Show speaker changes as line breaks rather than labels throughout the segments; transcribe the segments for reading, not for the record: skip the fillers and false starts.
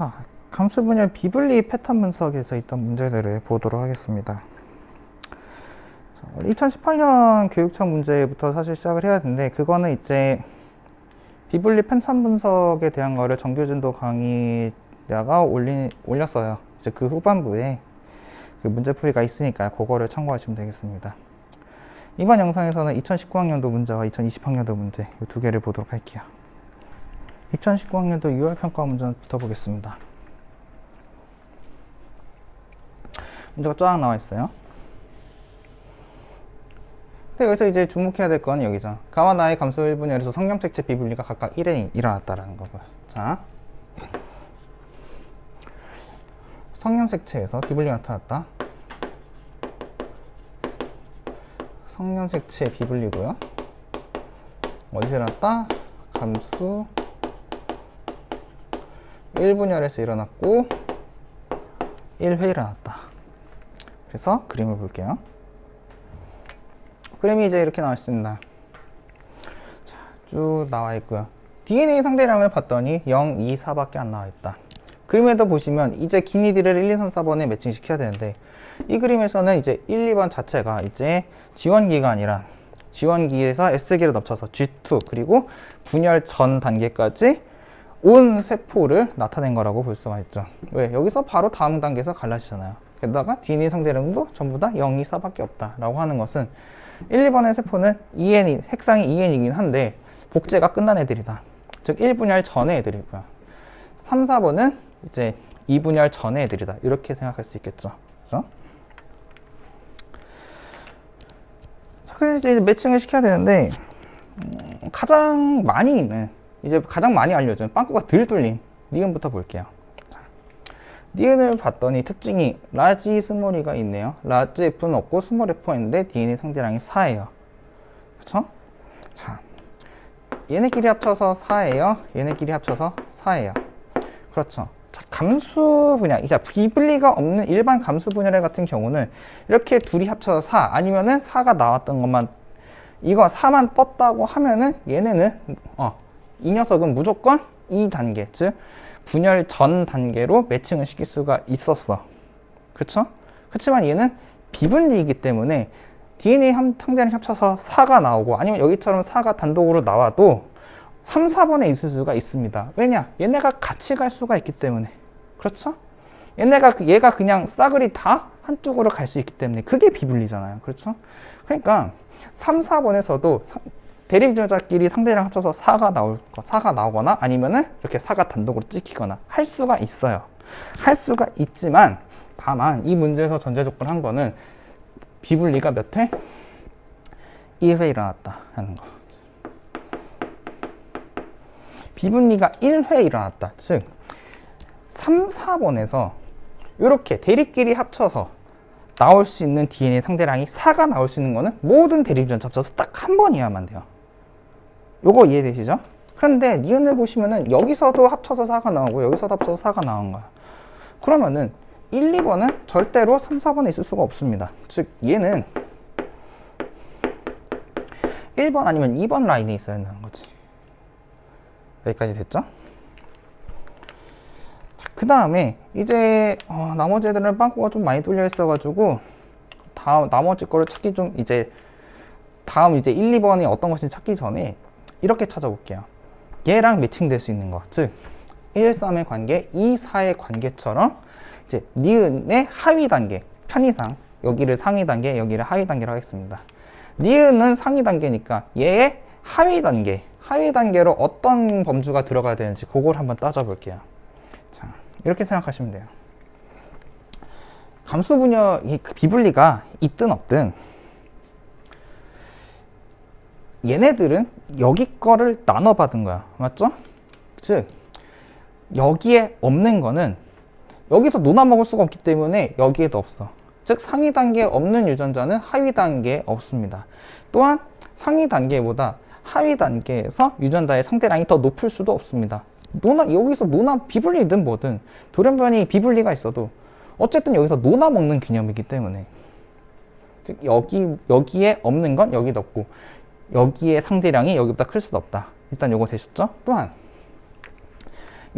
자, 감수 분열 비분리 패턴 분석에서 있던 문제들을 보도록 하겠습니다. 2018년 교육청 문제부터 사실 시작을 해야 되는데, 그거는 이제 비분리 패턴 분석에 대한 거를 정규진도 강의자가 올렸어요. 이제 그 후반부에 그 문제풀이가 있으니까 그거를 참고하시면 되겠습니다. 이번 영상에서는 2019학년도 문제와 2020학년도 문제 이 두 개를 보도록 할게요. 2019학년도 6월 평가 문제부터 보겠습니다. 문제가 쫙 나와 있어요. 근데 여기서 이제 주목해야 될 건 여기죠. 가와 나의 감수 1분열에서 성경색채 비분리가 각각 1에 일어났다라는 거고요. 자, 성염색체에서 비분리가 나타났다. 성염색체 비분리고요. 어디서 일어났다? 감수 1분열에서 일어났고 1회 일어났다. 그래서 그림을 볼게요. 그림이 이제 이렇게 나와 있습니다. 자, 쭉 나와 있고요. DNA 상대량을 봤더니 0, 2, 4밖에 안 나와 있다. 그림에도 보시면 이제 기니디를 1, 2, 3, 4번에 매칭시켜야 되는데, 이 그림에서는 이제 1, 2번 자체가 이제 지원기가 아니라 지원기에서 S기를 덮쳐서 G2 그리고 분열 전 단계까지 온 세포를 나타낸 거라고 볼 수가 있죠. 왜? 여기서 바로 다음 단계에서 갈라지잖아요. 게다가 DNA 상대량도 전부 다 0, 2, 4밖에 없다라고 하는 것은 1, 2번의 세포는 EN이, 핵상이 EN이긴 한데 복제가 끝난 애들이다. 즉 1분열 전의 애들이고요. 3, 4번은 이제 2분열 전의 애들이다. 이렇게 생각할 수 있겠죠. 그죠? 자, 그래서 이제 매칭을 시켜야 되는데, 가장 많이 있는, 이제 가장 많이 알려준 빵꾸가 덜 뚫린 니은부터 볼게요. 니은을 봤더니 특징이 라지 스몰이가 있네요. 라지 F는 없고 스몰 F가 있는데 DNA 상대량이 4예요. 그쵸? 자, 얘네끼리 합쳐서 4예요. 얘네끼리 합쳐서 4예요. 그렇죠. 자, 감수 분열, 그러니까 비분리가 없는 일반 감수 분열의 같은 경우는 이렇게 둘이 합쳐서 4, 아니면은 4가 나왔던 것만, 이거 4만 떴다고 하면은 얘네는 이 녀석은 무조건 2단계, 즉 분열 전 단계로 매칭을 시킬 수가 있었어. 그쵸? 그렇지만 얘는 비분리이기 때문에 DNA 상대를 합쳐서 4가 나오고, 아니면 여기처럼 4가 단독으로 나와도 3, 4번에 있을 수가 있습니다. 왜냐? 얘네가 같이 갈 수가 있기 때문에. 그렇죠? 얘가 그냥 싸그리 다 한쪽으로 갈 수 있기 때문에 그게 비분리잖아요. 그렇죠? 그러니까 3, 4번에서도 대립전자끼리 상대량 합쳐서 4가 나오거나 아니면은 이렇게 4가 단독으로 찍히거나 할 수가 있어요. 할 수가 있지만, 다만 이 문제에서 전제 조건 한 거는 비분리가 몇 회? 1회 일어났다 하는 거. 비분리가 1회 일어났다. 즉 3, 4번에서 이렇게 대립끼리 합쳐서 나올 수 있는 DNA 상대량이 4가 나올 수 있는 거는 모든 대립전자 합쳐서 딱 한 번이어야만 돼요. 요거 이해되시죠? 그런데 니은을 보시면은 여기서도 합쳐서 4가 나오고 여기서도 합쳐서 4가 나온 거야. 그러면은 1, 2번은 절대로 3, 4번에 있을 수가 없습니다. 즉 얘는 1번 아니면 2번 라인에 있어야 된다는 거지. 여기까지 됐죠? 그 다음에 이제 나머지 애들은 빵꾸가 좀 많이 뚫려 있어가지고 나머지 거를 찾기 좀 이제 다음 이제 1, 2번이 어떤 것인지 찾기 전에 이렇게 찾아볼게요. 얘랑 매칭될 수 있는 거, 즉 1, 3의 관계, 2, 4의 관계처럼 이제 니은의 하위 단계, 편의상 여기를 상위 단계, 여기를 하위 단계로 하겠습니다. 니은은 상위 단계니까 얘의 하위 단계로 어떤 범주가 들어가야 되는지 그걸 한번 따져볼게요. 자, 이렇게 생각하시면 돼요. 감수 분열, 비분리가 있든 없든 얘네들은 여기 거를 나눠 받은 거야. 맞죠? 즉 여기에 없는 거는 여기서 논아 먹을 수가 없기 때문에 여기에도 없어. 즉 상위 단계에 없는 유전자는 하위 단계에 없습니다. 또한 상위 단계보다 하위 단계에서 유전자의 상대량이 더 높을 수도 없습니다. 여기서 논아 비분리든 뭐든 돌연변이 비분리가 있어도 어쨌든 여기서 논아 먹는 개념이기 때문에, 즉 여기에 없는 건 여기도 없고 여기에 상대량이 여기보다 클 수도 없다. 일단 요거 되셨죠? 또한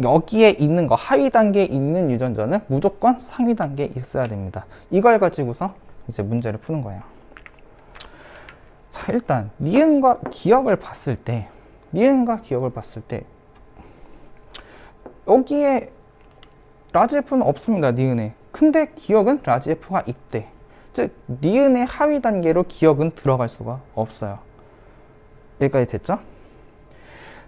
여기에 있는 거, 하위 단계에 있는 유전자는 무조건 상위 단계에 있어야 됩니다. 이걸 가지고서 이제 문제를 푸는 거예요. 자, 일단 니은과 기억을 봤을 때 여기에 라지 F는 없습니다. 니은에. 근데 기억은 라지 F가 있대. 즉 니은의 하위 단계로 기억은 들어갈 수가 없어요. 여기까지 됐죠?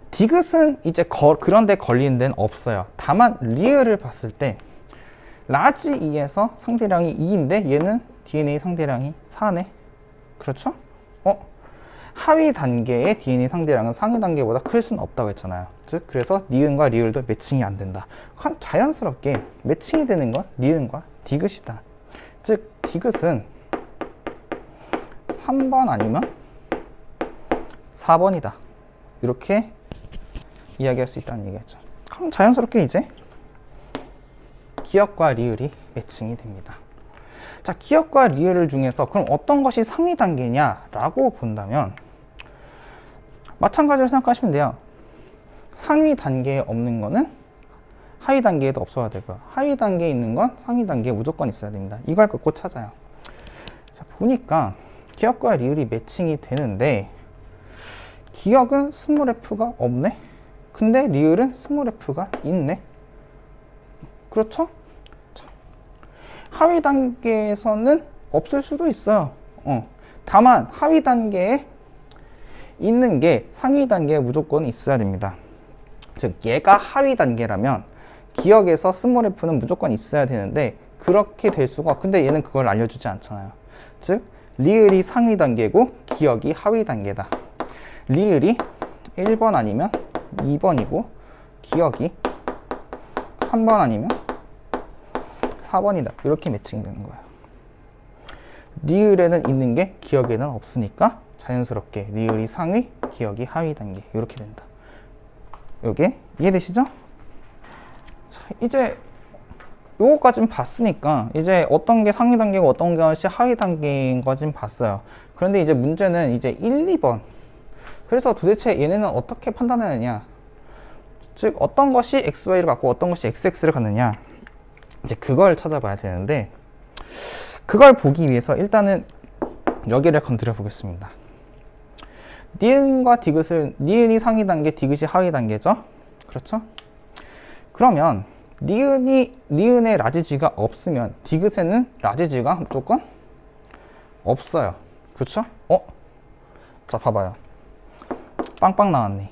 디귿은 이제 그런데 걸리는 데는 없어요. 다만 리을을 봤을 때 라지 2에서 상대량이 2인데 얘는 DNA 상대량이 4네. 그렇죠? 하위 단계의 DNA 상대량은 상위 단계보다 클 수는 없다고 했잖아요. 즉 그래서 니은과 리을도 매칭이 안 된다. 그럼 자연스럽게 매칭이 되는 건 니은과 디귿이다. 즉 디귿은 3번 아니면 4번이다. 이렇게 이야기할 수 있다는 얘기겠죠. 그럼 자연스럽게 이제 기억과 리을이 매칭이 됩니다. 자, 기억과 리을 중에서 그럼 어떤 것이 상위 단계냐라고 본다면 마찬가지로 생각하시면 돼요. 상위 단계에 없는 거는 하위 단계에도 없어야 되고요. 하위 단계에 있는 건 상위 단계에 무조건 있어야 됩니다. 이걸 갖고 찾아요. 자, 보니까 기억과 리을이 매칭이 되는데 기억은 스몰 f가 없네? 근데 리을은 스몰 f가 있네? 그렇죠? 자, 하위 단계에서는 없을 수도 있어요. 다만 하위 단계에 있는 게 상위 단계에 무조건 있어야 됩니다. 즉 얘가 하위 단계라면 기억에서 스몰 f는 무조건 있어야 되는데 그렇게 될 수가, 근데 얘는 그걸 알려주지 않잖아요. 즉 리을이 상위 단계고 기억이 하위 단계다. 리을이 1번 아니면 2번이고 기억이 3번 아니면 4번이다. 이렇게 매칭이 되는 거예요. 리을에는 있는 게 기억에는 없으니까 자연스럽게 리을이 상위, 기억이 하위 단계 이렇게 된다. 요게 이해되시죠? 자, 이제 요거까지는 봤으니까 이제 어떤 게 상위 단계고 어떤 것이 하위 단계인 거진 봤어요. 그런데 이제 문제는 이제 1, 2번. 그래서 도대체 얘네는 어떻게 판단하느냐? 즉 어떤 것이 XY를 갖고 어떤 것이 XX를 갖느냐? 이제 그걸 찾아봐야 되는데 그걸 보기 위해서 일단은 여기를 건드려 보겠습니다. 니은과 디귿을, 니은이 상위 단계, 디귿이 하위 단계죠? 그렇죠? 그러면 니은에 라지 G가 없으면 디귿에는 라지 G가 무조건 없어요. 그렇죠? 자, 봐봐요. 빵빵 나왔네.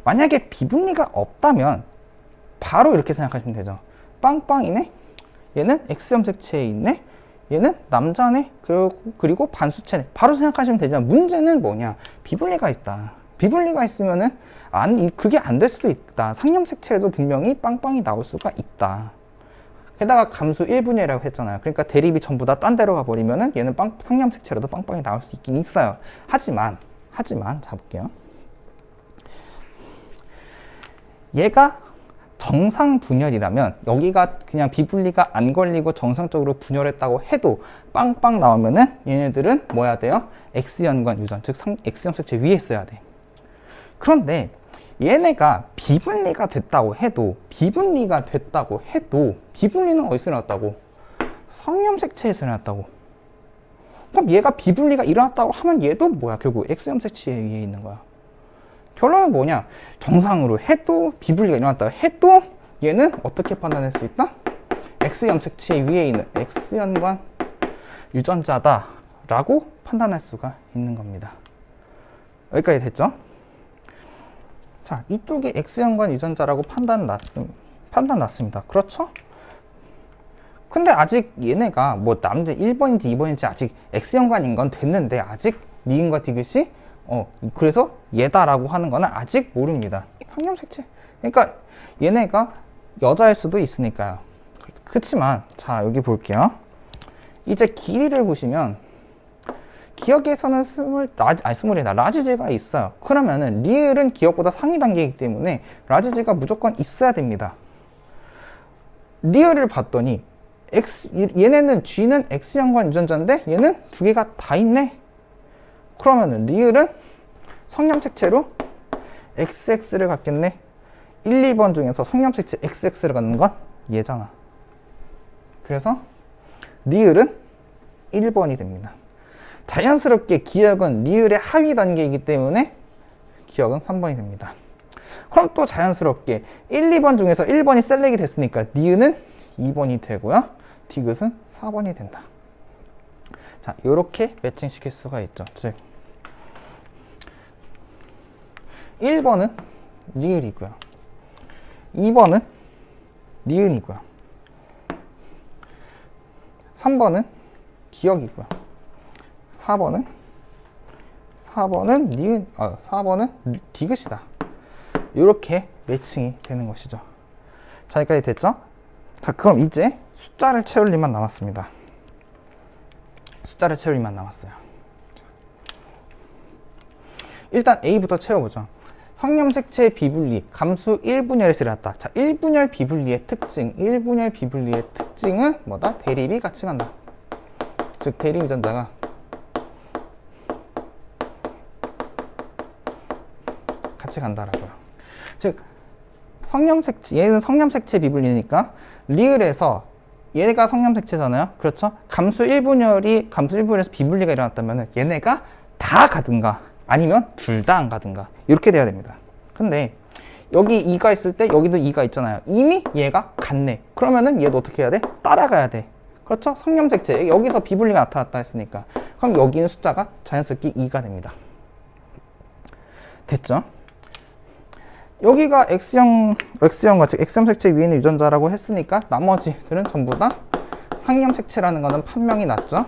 만약에 비분리가 없다면 바로 이렇게 생각하시면 되죠. 빵빵이네? 얘는 X염색체에 있네? 얘는 남자네? 그리고 반수체네. 바로 생각하시면 되지만 문제는 뭐냐? 비분리가 있다. 비분리가 있으면은 그게 안 될 수도 있다. 상염색체에도 분명히 빵빵이 나올 수가 있다. 게다가 감수 1분위라고 했잖아요. 그러니까 대립이 전부 다 딴 데로 가버리면은 얘는 상염색체라도 빵빵이 나올 수 있긴 있어요. 하지만 자 볼게요. 얘가 정상 분열이라면 여기가 그냥 비분리가 안 걸리고 정상적으로 분열했다고 해도 빵빵 나오면은 얘네들은 뭐 해야 돼요? X연관 유전, 즉 X염색체 위에 있어야 돼. 그런데 얘네가 비분리가 됐다고 해도 비분리는 어디서 일어났다고? 상염색체에서 일어났다고. 그럼 얘가 비분리가 일어났다고 하면 얘도 뭐야? 결국 X염색체 위에 있는 거야. 결론은 뭐냐? 정상으로 해도 비분리가 일어났다고 해도 얘는 어떻게 판단할 수 있다? X염색체 위에 있는 X연관 유전자다 라고 판단할 수가 있는 겁니다. 여기까지 됐죠? 자, 이쪽이 X연관 유전자라고 판단 났습니다. 그렇죠? 근데 아직 얘네가 뭐 남자 1번인지 2번인지 아직 X연관인 건 됐는데 아직 니은과 디귿이 그래서 얘다라고 하는 거는 아직 모릅니다. 상염색체. 그러니까 얘네가 여자일 수도 있으니까요. 그렇지만 자, 여기 볼게요. 이제 길이를 보시면 기억에서는 라지 G가 있어요. 그러면은 리을은 기억보다 상위 단계이기 때문에 라지 G가 무조건 있어야 됩니다. 리을을 봤더니 얘네는 G는 X연관 유전자인데 얘는 두 개가 다 있네. 그러면은 리을은 성염색체로 XX를 갖겠네. 1, 2번 중에서 성염색체 XX를 갖는 건 얘잖아. 그래서 리을은 1번이 됩니다. 자연스럽게 기억은 리을의 하위 단계이기 때문에 기억은 3번이 됩니다. 그럼 또 자연스럽게 1, 2번 중에서 1번이 셀렉이 됐으니까 니은은 2번이 되고요. 디귿은 4번이 된다. 자, 요렇게 매칭시킬 수가 있죠. 즉 1번은 리을이고요. 2번은 니은이고요. 3번은 기억이고요. 4번은 니은, 4번은 디귿이다. 이렇게 매칭이 되는 것이죠. 자, 여기까지 됐죠? 자, 그럼 이제 숫자를 채울 일만 남았습니다. 숫자를 채울 일만 남았어요. 일단 A부터 채워보죠. 성염색체 비분리, 감수 1분열에서 일어났다. 자, 1분열 비분리의 특징은 뭐다? 대립이 같이 간다. 즉, 대립 유전자가 같이 간다라고요. 즉, 얘는 성염색체 비분리니까 리을에서 얘가 성염색체잖아요. 그렇죠? 감수 1분열에서 비분리가 일어났다면 얘네가 다 가든가 아니면 둘 다 안 가든가 이렇게 돼야 됩니다. 근데 여기 2가 있을 때 여기도 2가 있잖아요. 이미 얘가 같네. 그러면은 얘도 어떻게 해야 돼? 따라가야 돼. 그렇죠? 성염색체 여기서 비분리가 나타났다 했으니까 그럼 여기는 숫자가 자연스럽게 2가 됩니다. 됐죠? 여기가 X형과 즉 X염색체 위에 있는 유전자라고 했으니까 나머지들은 전부 다 상염색체라는 거는 판명이 났죠.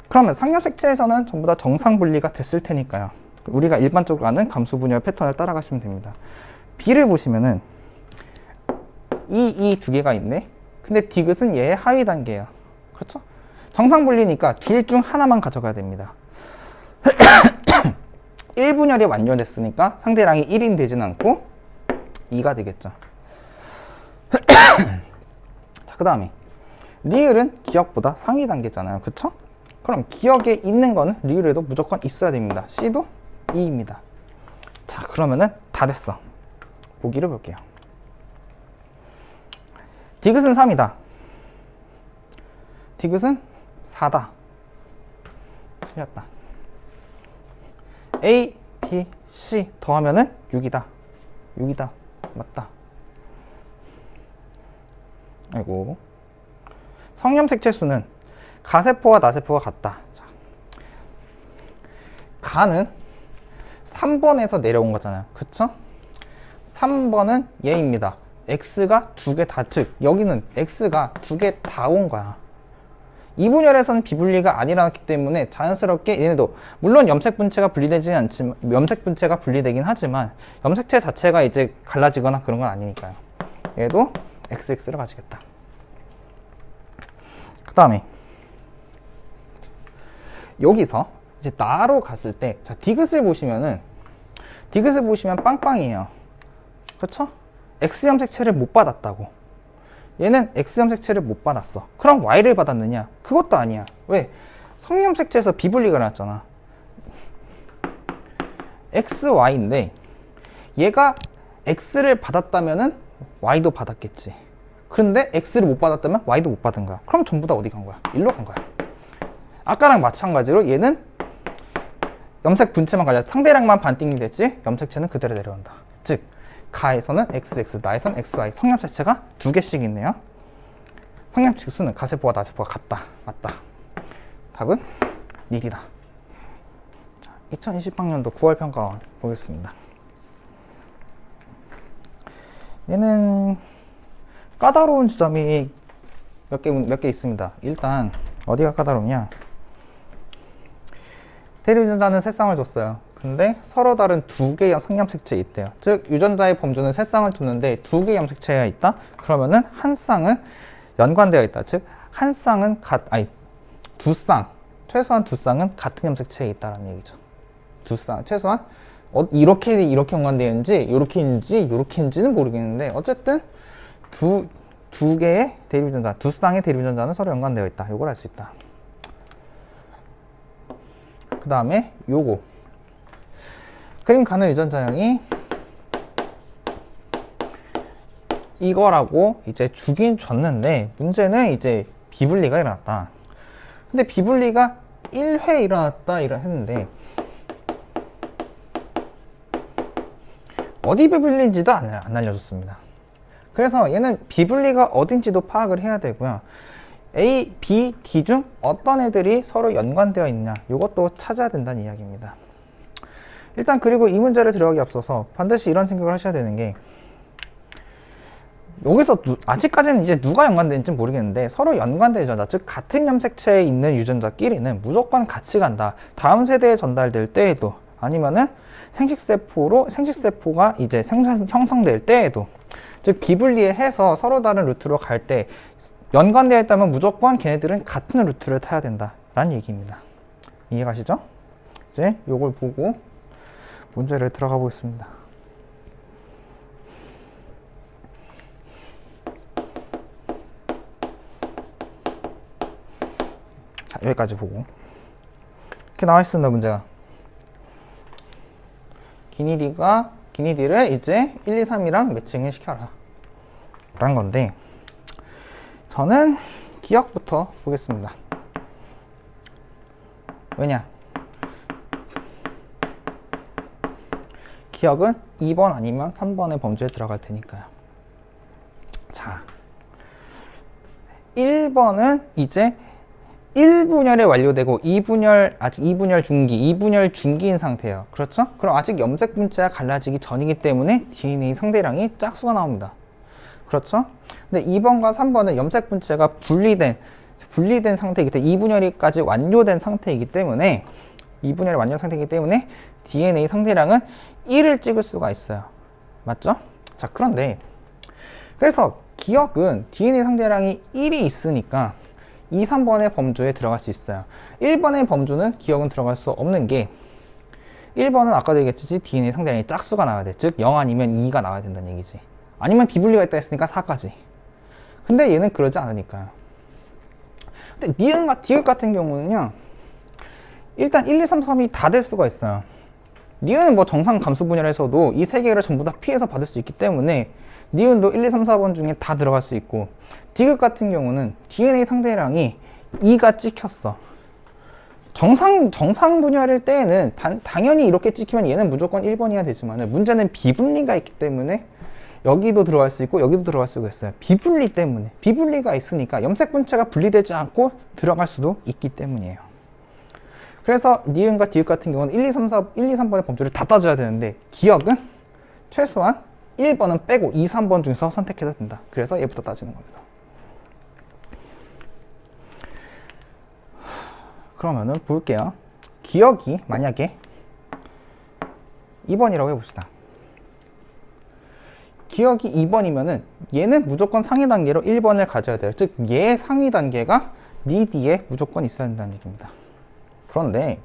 그러면 상염색체에서는 전부 다 정상 분리가 됐을 테니까요. 우리가 일반적으로 아는 감수 분열 패턴을 따라가시면 됩니다. B를 보시면은 이 두 개가 있네. 근데 디귿은 얘의 하위 단계예요. 그렇죠? 정상 분리니까 둘 중 하나만 가져가야 됩니다. 1분열이 완료됐으니까 상대량이 1인 되진 않고 2가 되겠죠. 자, 그 다음에 리을은 기억보다 상위 단계잖아요. 그쵸? 그럼 기억에 있는 거는 리을에도 무조건 있어야 됩니다. C도 2입니다. 자, 그러면은 다 됐어. 보기를 볼게요. 디귿은 3이다. 디귿은 4다. 틀렸다. A, B, C 더하면은 6이다. 6이다. 맞다. 아이고. 성염색체 수는 가세포와 나세포가 같다. 자. 가는 3번에서 내려온 거잖아요. 그쵸? 3번은 얘입니다. X가 두 개 다, 즉 여기는 X가 두 개 다 온 거야. 이분열에서는 비분리가 안 일어났기 때문에 자연스럽게 얘네도 물론 염색 분체가 분리되진 않지만 염색 분체가 분리되긴 하지만 염색체 자체가 이제 갈라지거나 그런 건 아니니까요. 얘도 XX를 가지겠다. 그 다음에 여기서 이제 나로 갔을 때 자, 디귿을 보시면 빵빵이에요. 그렇죠? X 염색체를 못 받았다고. 얘는 X 염색체를 못 받았어. 그럼 Y를 받았느냐? 그것도 아니야. 왜? 성염색체에서 비분리가 일어났잖아. XY인데 얘가 X를 받았다면은 Y도 받았겠지. 그런데 X를 못 받았다면 Y도 못 받은 거야. 그럼 전부 다 어디 간 거야? 일로 간 거야. 아까랑 마찬가지로 얘는 염색 분체만 갈려서 상대량만 반띵이 됐지 염색체는 그대로 내려온다. 즉 가에서는 XX, 나에서는 XY 성염색체가 두 개씩 있네요. 성염색체 수는 가세포와 나세포가 같다. 맞다. 답은 닐이다. 2020학년도 9월 평가원 보겠습니다. 얘는 까다로운 지점이 몇 개 있습니다. 일단 어디가 까다롭냐? 대립 유전자는 세 쌍을 줬어요. 근데 서로 다른 두 개의 성염색체가 있대요. 즉 유전자의 범주는 세 쌍을 줬는데 두 개의 염색체가 있다. 그러면은 한 쌍은 연관되어 있다. 즉 한 쌍은 최소한 두 쌍은 같은 염색체에 있다라는 얘기죠. 두 쌍 최소한 이렇게 연관되는지 이렇게인지는 모르겠는데 어쨌든 두 개의 대립 유전자, 두 쌍의 대립 유전자는 서로 연관되어 있다. 이걸 알 수 있다. 그 다음에 요거 그림 가는 유전자형이 이거라고 이제 주긴 줬는데 문제는 이제 비분리가 일어났다. 근데 비분리가 1회 일어났다 이라 했는데 어디 비분리인지도 안 알려줬습니다. 그래서 얘는 비분리가 어딘지도 파악을 해야 되고요. A, B, D 중 어떤 애들이 서로 연관되어 있냐 이것도 찾아야 된다는 이야기입니다. 일단 그리고 이 문제를 들어가기 앞서서 반드시 이런 생각을 하셔야 되는 게 여기서 아직까지는 이제 누가 연관되는지 모르겠는데 서로 연관된 유전자, 즉 같은 염색체에 있는 유전자끼리는 무조건 같이 간다. 다음 세대에 전달될 때에도 아니면은 생식세포가 이제 형성될 때에도, 즉 비분리해서 서로 다른 루트로 갈 때 연관되어 있다면 무조건 걔네들은 같은 루트를 타야 된다라는 얘기입니다. 이해가시죠? 이제 요걸 보고 문제를 들어가 보겠습니다. 자, 여기까지 보고 이렇게 나와 있습니다. 문제가 기니디를 이제 1, 2, 3이랑 매칭을 시켜라 라는 건데, 저는 기억부터 보겠습니다. 왜냐? 기억은 2번 아니면 3번의 범주에 들어갈 테니까요. 자, 1번은 이제 1분열이 완료되고 2분열, 아직 2분열 중기, 2분열 중기인 상태예요. 그렇죠? 그럼 아직 염색 분자가 갈라지기 전이기 때문에 DNA 상대량이 짝수가 나옵니다. 그렇죠? 근데 2번과 3번은 염색 분자가 분리된 상태이기 때문에 2분열이까지 완료된 상태이기 때문에 2분열이 완료 상태이기 때문에 DNA 상대량은 1을 찍을 수가 있어요. 맞죠? 자, 그런데 그래서 기억은 DNA 상대량이 1이 있으니까 2, 3번의 범주에 들어갈 수 있어요. 1번의 범주는 기억은 들어갈 수 없는 게 1번은 아까도 얘기했듯이 DNA 상대량이 짝수가 나와야 돼. 즉 0 아니면 2가 나와야 된다는 얘기지. 아니면 비분리가 있다 했으니까 4까지. 근데 얘는 그러지 않으니까요. 근데 니은과 디귿 같은 경우는요, 일단 1, 2, 3, 3이 다 될 수가 있어요. 니은은 뭐 정상 감수 분열에서도 이 세 개를 전부 다 피해서 받을 수 있기 때문에 니은도 1, 2, 3, 4번 중에 다 들어갈 수 있고, 디귿 같은 경우는 DNA 상대량이 2가 찍혔어. 정상 분열일 때에는 당연히 이렇게 찍히면 얘는 무조건 1번이어야 되지만 문제는 비분리가 있기 때문에 여기도 들어갈 수 있고 여기도 들어갈 수가 있어요. 비분리 때문에. 비분리가 있으니까 염색 분체가 분리되지 않고 들어갈 수도 있기 때문이에요. 그래서 니은과 디귿 같은 경우는 1, 2, 3번의 범주를 다 따져야 되는데 기억은 최소한 1번은 빼고 2, 3번 중에서 선택해도 된다. 그래서 얘부터 따지는 겁니다. 그러면은 볼게요. 기억이 만약에 2번이라고 해봅시다. 기억이 2번이면은 얘는 무조건 상위 단계로 1번을 가져야 돼요. 즉 얘의 상위 단계가 니 뒤에 무조건 있어야 된다는 얘기입니다. 그런데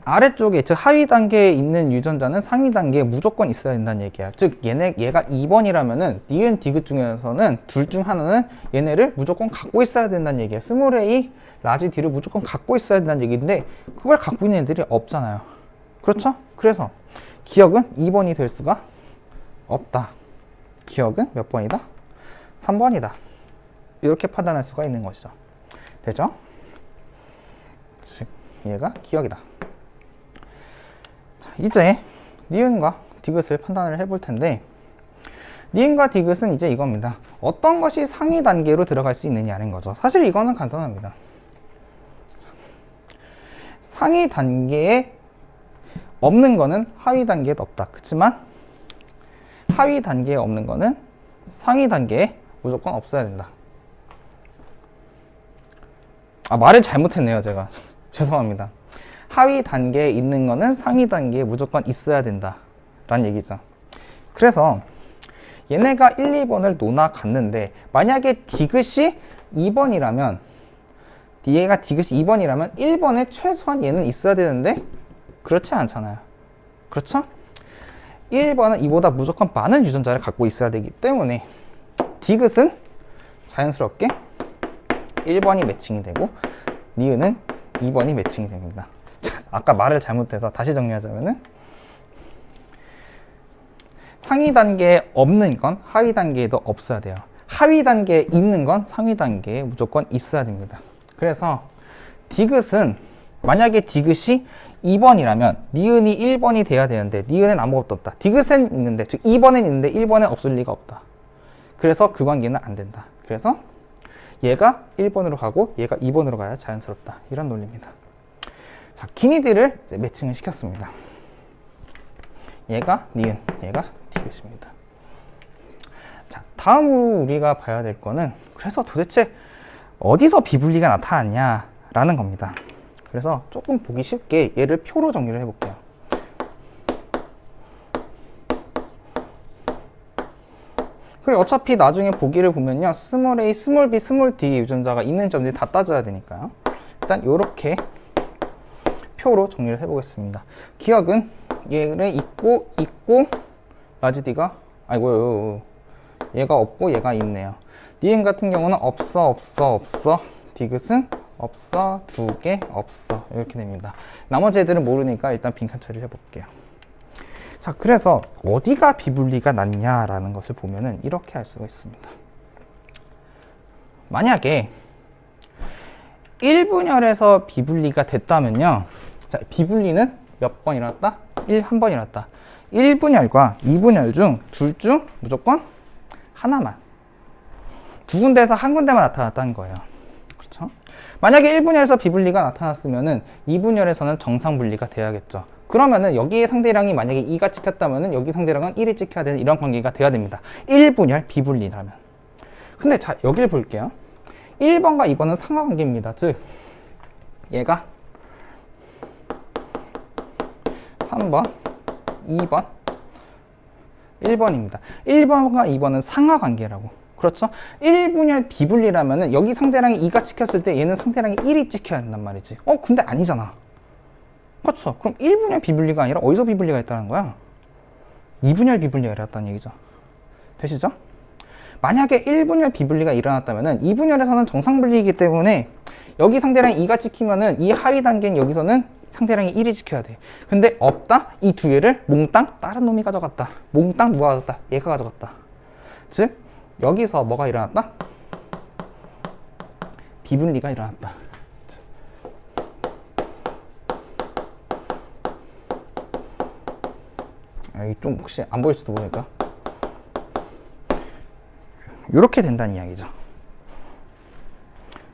아래쪽에, 즉 하위 단계에 있는 유전자는 상위 단계에 무조건 있어야 된다는 얘기야. 즉 얘가 2번이라면은 니은 디귿 중에서는 둘 중 하나는 얘네를 무조건 갖고 있어야 된다는 얘기야. 스몰 a 라지 d를 무조건 갖고 있어야 된다는 얘기인데 그걸 갖고 있는 애들이 없잖아요. 그렇죠? 그래서 기억은 2번이 될 수가 없다. 기억은 몇 번이다? 3번이다. 이렇게 판단할 수가 있는 것이죠. 되죠? 얘가 기억이다. 자, 이제 니은과 디귿을 판단을 해볼 텐데, 니은과 디귿은 이제 이겁니다. 어떤 것이 상위 단계로 들어갈 수 있느냐는 거죠. 사실 이거는 간단합니다. 상위 단계에 없는 거는 하위 단계에 없다. 그렇지만 하위 단계에 없는 거는 상위 단계에 무조건 없어야 된다. 말을 잘못했네요, 제가. 죄송합니다. 하위 단계에 있는 거는 상위 단계에 무조건 있어야 된다 라는 얘기죠. 그래서 얘네가 1, 2번을 논아 갔는데 만약에 디귿이 2번이라면, 얘가 디귿이 2번이라면 1번에 최소한 얘는 있어야 되는데 그렇지 않잖아요. 그렇죠? 1번은 이보다 무조건 많은 유전자를 갖고 있어야 되기 때문에 디귿은 자연스럽게 1번이 매칭이 되고 니은은 2번이 매칭이 됩니다. 아까 말을 잘못해서 다시 정리하자면은 상위 단계에 없는 건 하위 단계에도 없어야 돼요. 하위 단계에 있는 건 상위 단계에 무조건 있어야 됩니다. 그래서 디귿은 만약에 디귿이 2번이라면 니은이 1번이 돼야 되는데 니은은 아무것도 없다. 디귿은 있는데, 즉 2번은 있는데 1번은 없을 리가 없다. 그래서 그 관계는 안 된다. 그래서 얘가 1번으로 가고 얘가 2번으로 가야 자연스럽다. 이런 논리입니다. 자, 기니들을 이제 매칭을 시켰습니다. 얘가 니은, 얘가 디귿입니다. 자, 다음으로 우리가 봐야 될 거는 그래서 도대체 어디서 비분리가 나타났냐라는 겁니다. 그래서 조금 보기 쉽게 얘를 표로 정리를 해볼게요. 그리고 어차피 나중에 보기를 보면요, 스몰 a, 스몰 b, 스몰 d 유전자가 있는 점들이 다 따져야 되니까요. 일단 이렇게 표로 정리를 해보겠습니다. 기억은 얘를 있고 라지 d가 아이고 얘가 없고 얘가 있네요. 니은 같은 경우는 없어 디귿은 없어, 두 개 없어, 이렇게 됩니다. 나머지 애들은 모르니까 일단 빈칸 처리를 해볼게요. 자, 그래서 어디가 비분리가 났냐라는 것을 보면은 이렇게 할 수가 있습니다. 만약에 1분열에서 비분리가 됐다면요, 자, 비분리는 몇 번 일어났다? 한 번 일어났다. 1분열과 2분열 중 둘 중 무조건 하나만, 두 군데에서 한 군데만 나타났다는 거예요. 그렇죠? 만약에 1분열에서 비분리가 나타났으면은 2분열에서는 정상분리가 돼야겠죠. 그러면은 여기에 상대량이 만약에 2가 찍혔다면은 여기 상대량은 1이 찍혀야 되는 이런 관계가 돼야 됩니다. 1분열 비분리라면. 근데 자, 여기를 볼게요. 1번과 2번은 상하관계입니다. 즉 얘가 3번, 2번, 1번입니다. 1번과 2번은 상하관계라고. 그렇죠? 1분열 비분리라면은 여기 상대량이 2가 찍혔을 때 얘는 상대량이 1이 찍혀야 된단 말이지. 근데 아니잖아. 그렇죠? 그럼 1분열 비분리가 아니라 어디서 비분리가 있다는 거야? 2분열 비분리가 일어났다는 얘기죠. 되시죠? 만약에 1분열 비분리가 일어났다면은 2분열에서는 정상분리이기 때문에 여기 상대량이 2가 찍히면은 이 하위 단계인 여기서는 상대량이 1이 찍혀야 돼. 근데 없다? 이 두 개를 몽땅 다른 놈이 가져갔다. 몽땅 누가 가져갔다? 얘가 가져갔다. 즉 여기서 뭐가 일어났다? 비분리가 일어났다. 여기 좀 혹시 안 보일 수도 모르니까 이렇게 된다는 이야기죠.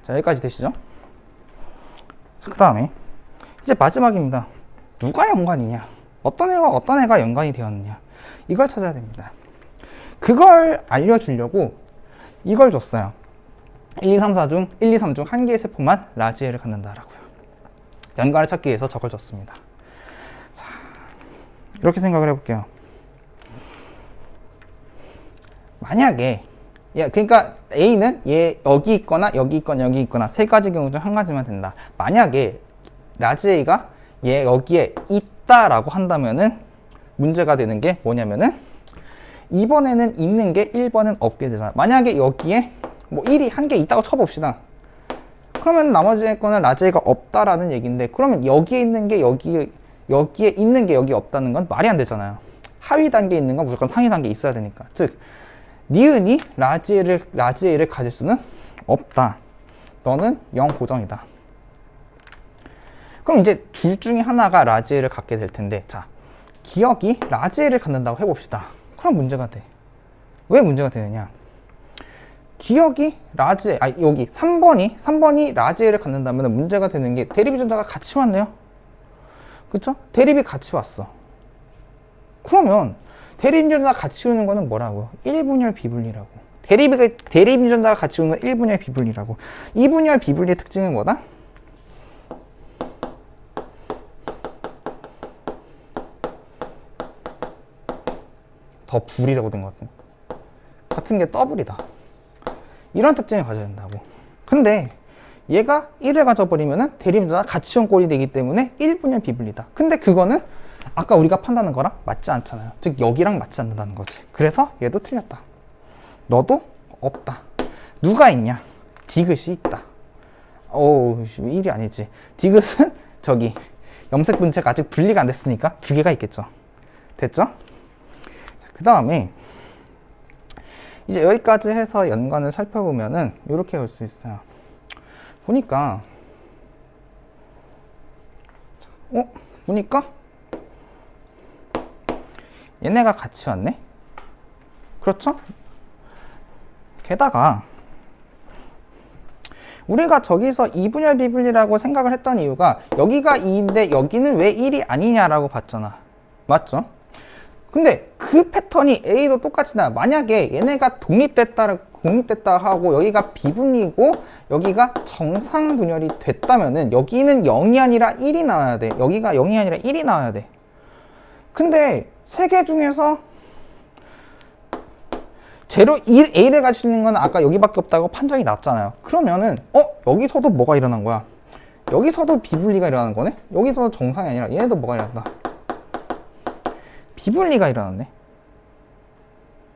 자, 여기까지 되시죠? 그 다음에 이제 마지막입니다. 누가 연관이냐? 어떤 애와 어떤 애가 연관이 되었느냐? 이걸 찾아야 됩니다. 그걸 알려주려고 이걸 줬어요. 1, 2, 3, 4 중, 1, 2, 3 중 한 개의 세포만 라지에를 갖는다라고요. 연관을 찾기 위해서 저걸 줬습니다. 자, 이렇게 생각을 해볼게요. 만약에, 그러니까 A는 얘 여기 있거나 여기 있거나 여기 있거나 세 가지 경우 중 한 가지만 된다. 만약에 라지 A가 얘 여기에 있다라고 한다면은 문제가 되는 게 뭐냐면은 2번에는 있는 게 1번은 없게 되잖아. 만약에 여기에 뭐 1이 한 개 있다고 쳐봅시다. 그러면 나머지 거는 라지 A가 없다라는 얘기인데, 그러면 여기에 있는 게 여기에 있는 게 여기 없다는 건 말이 안 되잖아요. 하위 단계에 있는 건 무조건 상위 단계에 있어야 되니까. 즉 니은이 라지 A를 가질 수는 없다. 너는 0 고정이다. 그럼 이제 둘 중에 하나가 라지 A를 갖게 될 텐데, 자, 기억이 라지 A를 갖는다고 해봅시다. 그럼 문제가 돼. 왜 문제가 되느냐? 기억이 라지 A, 여기 3번이 라지 A를 갖는다면 문제가 되는 게 대립 유전자가 같이 왔네요. 그쵸? 대립이 같이 왔어. 그러면 대립 유전자가 같이 오는 거는 뭐라고? 1분열 비분리라고. 대립 유전자가 같이 오는 건 1분열 비분리라고. 2분열 비분리의 특징은 뭐다? 더 불이라고 된 것 같은 게 더블이다. 이런 특징을 가져야 된다고. 근데 얘가 1을 가져버리면은 대립유전자가 같이 온 꼴이 되기 때문에 1분열 비분리다. 근데 그거는 아까 우리가 판단한 거랑 맞지 않잖아요. 즉 여기랑 맞지 않는다는 거지. 그래서 얘도 틀렸다. 너도 없다. 누가 있냐? 디귿이 있다. 1이 아니지. 디귿은 저기 염색 분체가 아직 분리가 안 됐으니까 두 개가 있겠죠. 됐죠? 그 다음에 이제 여기까지 해서 연관을 살펴보면은 이렇게 볼 수 있어요. 보니까 보니까 얘네가 같이 왔네? 그렇죠? 게다가 우리가 저기서 이분열 비분리라고 생각을 했던 이유가 여기가 2인데 여기는 왜 1이 아니냐라고 봤잖아. 맞죠? 근데 그 패턴이 A도 똑같이 나와. 만약에 얘네가 독립됐다 하고 여기가 비분리고 여기가 정상 분열이 됐다면은 여기는 0이 아니라 1이 나와야 돼. 여기가 0이 아니라 1이 나와야 돼. 근데 세 개 중에서 제로 1, A를 가질 수 있는 건 아까 여기밖에 없다고 판정이 났잖아요. 그러면은 여기서도 뭐가 일어난 거야? 여기서도 비분리가 일어나는 거네? 여기서도 정상이 아니라 얘네도 뭐가 일어났다? 비분리가 일어났네.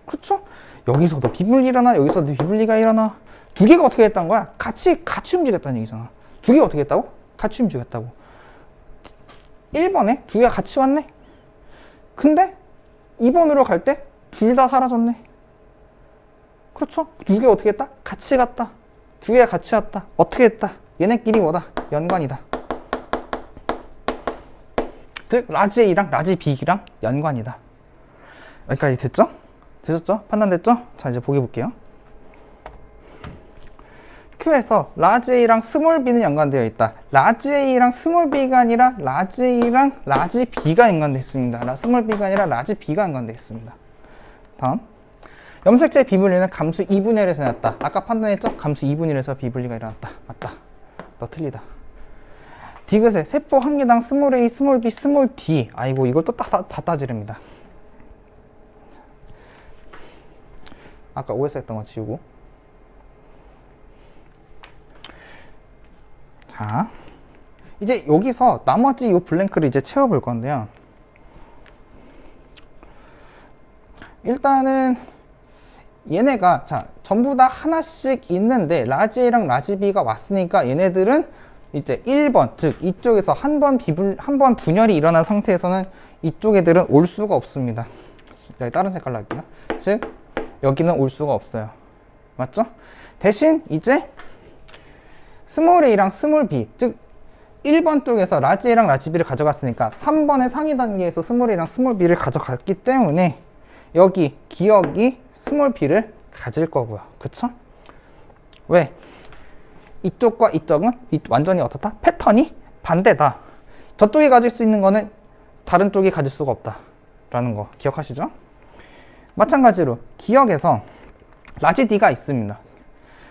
그렇죠? 여기서도 비분리 일어나, 여기서도 비분리가 일어나. 두 개가 어떻게 됐다는 거야? 같이 움직였다는 얘기잖아. 두 개가 어떻게 했다고? 같이 움직였다고. 1번에 두 개가 같이 왔네? 근데 2번으로 갈 때 둘 다 사라졌네. 그렇죠? 두 개가 어떻게 했다? 같이 갔다. 두 개가 같이 왔다. 어떻게 했다? 얘네끼리 뭐다? 연관이다. 즉 라지 A랑 라지 B랑 연관이다. 여기까지 됐죠? 되셨죠? 판단됐죠? 자, 이제 보기 볼게요. Q에서 라지 A랑 스몰 b는 연관되어 있다. 라지 A랑 스몰 b가 아니라 라지 A랑 라지 B가 연관되어 있습니다. 스몰 b가 아니라 라지 B가 연관되어 있습니다. 다음. 염색체 비분리는 감수 2분열에서 일어났다. 아까 판단했죠? 감수 2분열에서 비분리가 일어났다. 맞다. 너 틀리다. 디귿의 세포 한 개당 스몰 a, 스몰 b, 스몰 d. 아이고, 이걸 또 다 따지릅니다. 아까 OS 했던 거 지우고. 자, 이제 여기서 나머지 이 블랭크를 이제 채워볼 건데요. 일단은 얘네가 전부 다 하나씩 있는데 라지 A랑 라지 B가 왔으니까 얘네들은 이제 1번, 즉 이쪽에서 한 번 분열이 일어난 상태에서는 이쪽 애들은 올 수가 없습니다. 다른 색깔로 할게요. 즉 여기는 올 수가 없어요. 맞죠? 대신 이제 스몰 a랑 스몰 b, 즉 1번 쪽에서 라지 A랑 라지 B를 가져갔으니까 3번의 상위 단계에서 스몰 a랑 스몰 b를 가져갔기 때문에 여기 기억이 스몰 b를 가질 거고요. 그쵸? 왜? 이쪽과 이쪽은 완전히 어떻다? 패턴이 반대다. 저쪽이 가질 수 있는 거는 다른 쪽이 가질 수가 없다 라는 거 기억하시죠? 마찬가지로 기억에서 라지 D가 있습니다.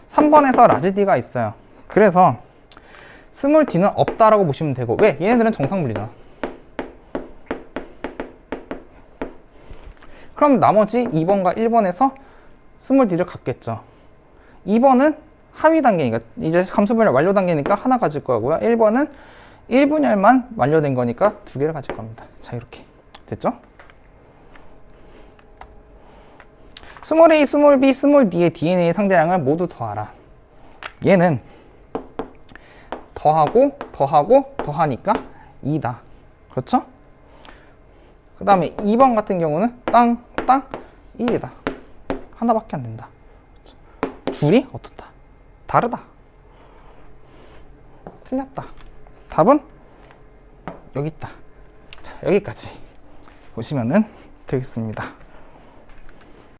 3번에서 라지 D가 있어요. 그래서 스몰 D는 없다라고 보시면 되고, 왜? 얘네들은 정상분리잖아. 그럼 나머지 2번과 1번에서 스몰 D를 갖겠죠. 2번은 하위 단계니까 이제 감수분열 완료 단계니까 하나 가질 거고요. 1번은 1분열만 완료된 거니까 두 개를 가질 겁니다. 자, 이렇게 됐죠? 스몰 a, 스몰 b, 스몰 d의 DNA 상대량을 모두 더하라. 얘는 더하고 더하니까 2다. 그렇죠? 그 다음에 2번 같은 경우는 땅 1이다. 하나밖에 안 된다. 둘이 어떻다? 다르다. 틀렸다. 답은 여기 있다. 자, 여기까지 보시면은 되겠습니다.